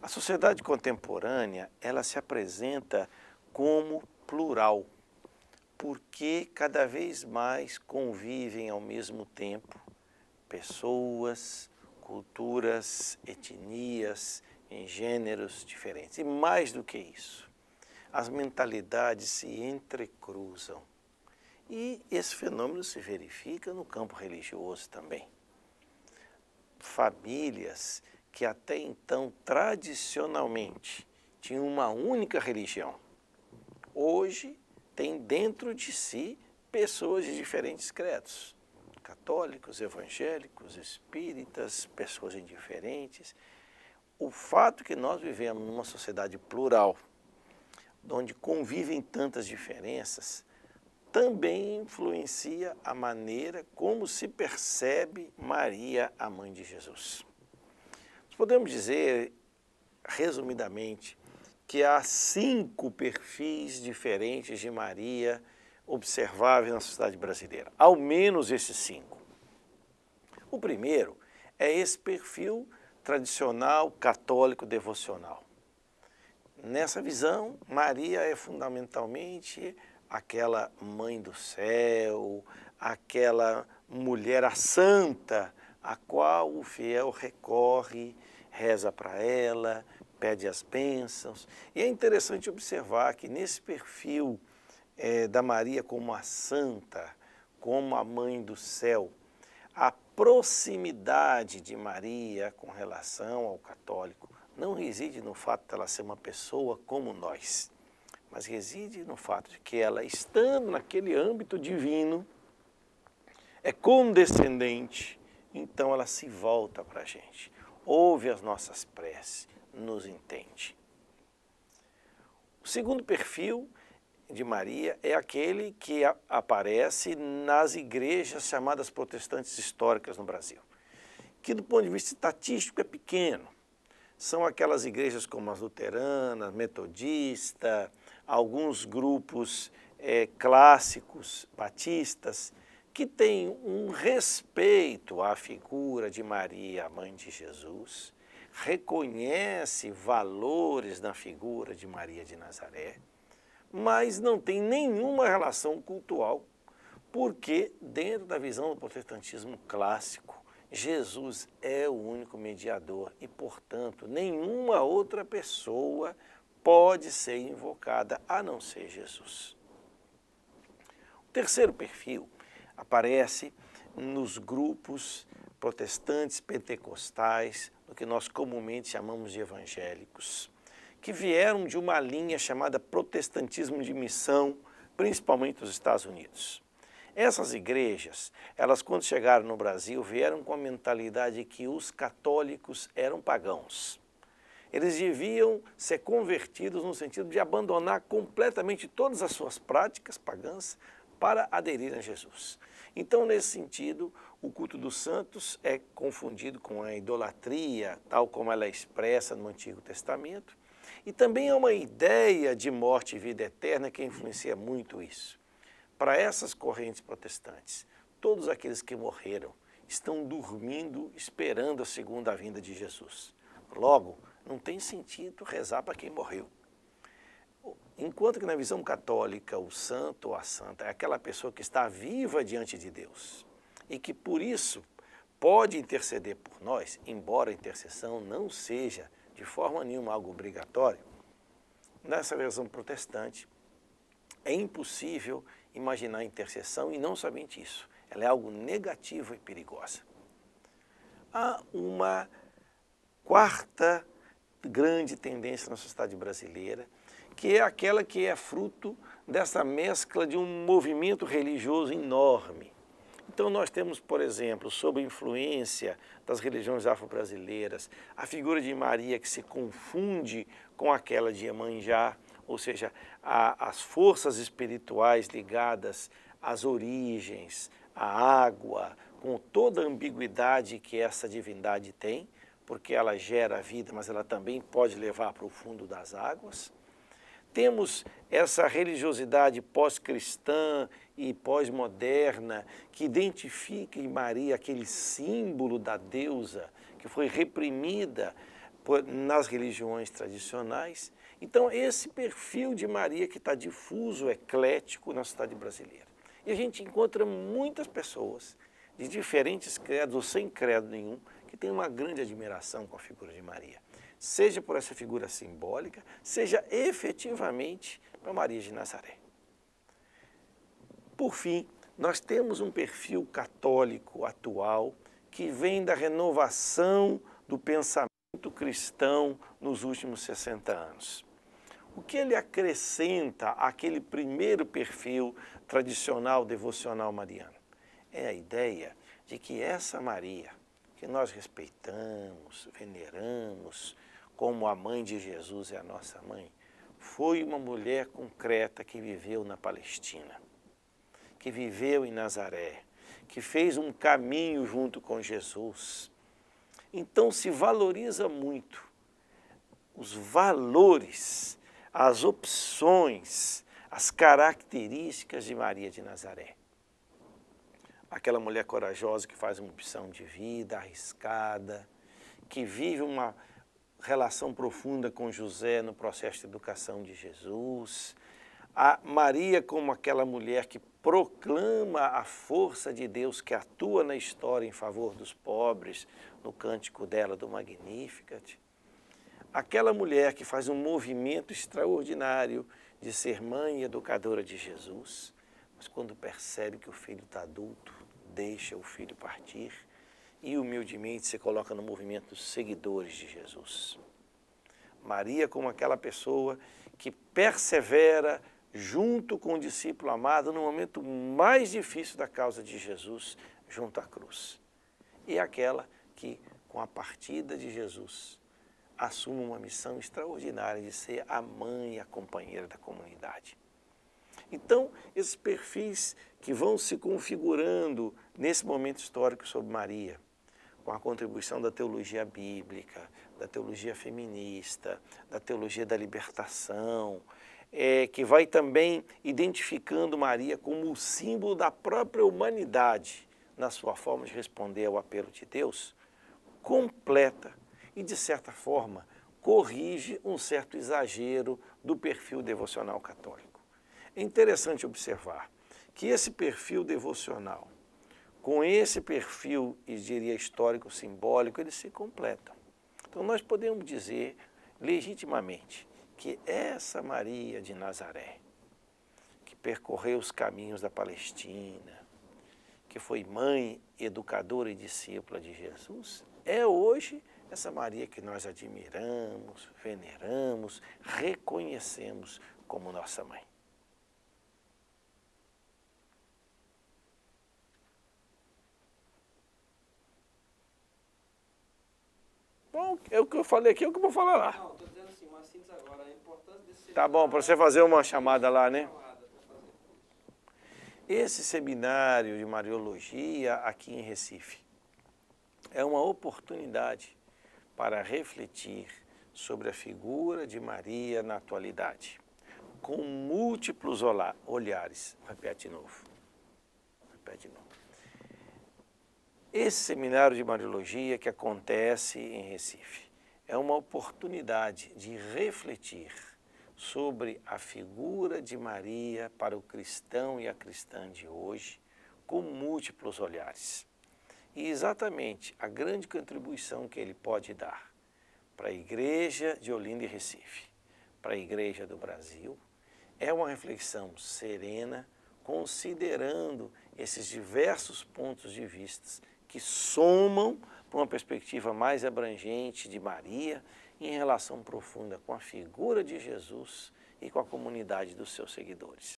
A sociedade contemporânea, ela se apresenta como plural, porque cada vez mais convivem ao mesmo tempo pessoas, culturas, etnias, em gêneros diferentes. E mais do que isso, as mentalidades se entrecruzam. E esse fenômeno se verifica no campo religioso também. Famílias que até então, tradicionalmente, tinham uma única religião, hoje têm dentro de si pessoas de diferentes credos. Católicos, evangélicos, espíritas, pessoas indiferentes. O fato que nós vivemos numa sociedade plural, onde convivem tantas diferenças, também influencia a maneira como se percebe Maria, a mãe de Jesus. Nós podemos dizer, resumidamente, que há 5 perfis diferentes de Maria observáveis na sociedade brasileira, ao menos esses 5. O primeiro é esse perfil tradicional, católico, devocional. Nessa visão, Maria é fundamentalmente aquela mãe do céu, aquela mulher a santa, a qual o fiel recorre, reza para ela, pede as bênçãos. E é interessante observar que nesse perfil da Maria como a santa, como a mãe do céu, a proximidade de Maria com relação ao católico não reside no fato de ela ser uma pessoa como nós, mas reside no fato de que ela, estando naquele âmbito divino, é condescendente, então ela se volta para a gente, ouve as nossas preces, nos entende. O segundo perfil de Maria é aquele que aparece nas igrejas chamadas protestantes históricas no Brasil, que do ponto de vista estatístico é pequeno. São aquelas igrejas como as luteranas, metodistas, alguns grupos clássicos, batistas, que têm um respeito à figura de Maria, a mãe de Jesus, reconhece valores na figura de Maria de Nazaré, mas não tem nenhuma relação cultual, porque dentro da visão do protestantismo clássico, Jesus é o único mediador e, portanto, nenhuma outra pessoa pode ser invocada a não ser Jesus. O terceiro perfil aparece nos grupos protestantes pentecostais, o que nós comumente chamamos de evangélicos, que vieram de uma linha chamada protestantismo de missão, principalmente nos Estados Unidos. Essas igrejas, elas quando chegaram no Brasil, vieram com a mentalidade de que os católicos eram pagãos. Eles deviam ser convertidos no sentido de abandonar completamente todas as suas práticas pagãs para aderir a Jesus. Então, nesse sentido, o culto dos santos é confundido com a idolatria, tal como ela é expressa no Antigo Testamento, e também é uma ideia de morte e vida eterna que influencia muito isso. Para essas correntes protestantes, todos aqueles que morreram estão dormindo, esperando a segunda vinda de Jesus. Logo, não tem sentido rezar para quem morreu. Enquanto que na visão católica, o santo ou a santa é aquela pessoa que está viva diante de Deus e que, por isso, pode interceder por nós, embora a intercessão não seja de forma nenhuma algo obrigatório. Nessa visão protestante, é impossível imaginar a intercessão e não somente isso, ela é algo negativo e perigosa. Há uma quarta grande tendência na sociedade brasileira, que é aquela que é fruto dessa mescla de um movimento religioso enorme. Então nós temos, por exemplo, sob a influência das religiões afro-brasileiras, a figura de Maria que se confunde com aquela de Iemanjá, ou seja, as forças espirituais ligadas às origens, à água, com toda a ambiguidade que essa divindade tem, porque ela gera a vida, mas ela também pode levar para o fundo das águas. Temos essa religiosidade pós-cristã e pós-moderna que identifica em Maria aquele símbolo da deusa que foi reprimida nas religiões tradicionais. Então, esse perfil de Maria que está difuso, eclético na sociedade brasileira. E a gente encontra muitas pessoas de diferentes credos ou sem credo nenhum que têm uma grande admiração com a figura de Maria. Seja por essa figura simbólica, seja efetivamente para Maria de Nazaré. Por fim, nós temos um perfil católico atual que vem da renovação do pensamento cristão nos últimos 60 anos. O que ele acrescenta àquele primeiro perfil tradicional devocional mariano? É a ideia de que essa Maria, que nós respeitamos, veneramos, como a mãe de Jesus é a nossa mãe, foi uma mulher concreta que viveu na Palestina, que viveu em Nazaré, que fez um caminho junto com Jesus. Então se valoriza muito os valores, as opções, as características de Maria de Nazaré. Aquela mulher corajosa que faz uma opção de vida arriscada, que vive uma relação profunda com José no processo de educação de Jesus. A Maria como aquela mulher que proclama a força de Deus que atua na história em favor dos pobres, no cântico dela do Magnificat. Aquela mulher que faz um movimento extraordinário de ser mãe e educadora de Jesus, mas quando percebe que o filho está adulto, deixa o filho partir e humildemente se coloca no movimento dos seguidores de Jesus. Maria como aquela pessoa que persevera junto com o discípulo amado no momento mais difícil da causa de Jesus, junto à cruz. E aquela que, com a partida de Jesus, assume uma missão extraordinária de ser a mãe e a companheira da comunidade. Então, esses perfis que vão se configurando nesse momento histórico sobre Maria, com a contribuição da teologia bíblica, da teologia feminista, da teologia da libertação, que vai também identificando Maria como o símbolo da própria humanidade na sua forma de responder ao apelo de Deus, completa e, de certa forma, corrige um certo exagero do perfil devocional católico. É interessante observar que esse perfil devocional, com esse perfil, eu diria, histórico-simbólico, eles se completam. Então, nós podemos dizer, legitimamente, que essa Maria de Nazaré, que percorreu os caminhos da Palestina, que foi mãe, educadora e discípula de Jesus, é hoje essa Maria que nós admiramos, veneramos, reconhecemos como nossa mãe. Bom, é o que eu falei aqui, é o que eu vou falar lá. Não, estou dizendo assim, uma síntese agora, a importância desse... Tá bom, para você fazer uma chamada lá, né? Esse seminário de Mariologia aqui em Recife é uma oportunidade para refletir sobre a figura de Maria na atualidade, com múltiplos olhares. Repete de novo. Repete de novo. Esse seminário de Mariologia que acontece em Recife é uma oportunidade de refletir sobre a figura de Maria para o cristão e a cristã de hoje, com múltiplos olhares. E exatamente a grande contribuição que ele pode dar para a Igreja de Olinda e Recife, para a Igreja do Brasil, é uma reflexão serena, considerando esses diversos pontos de vista que somam para uma perspectiva mais abrangente de Maria em relação profunda com a figura de Jesus e com a comunidade dos seus seguidores.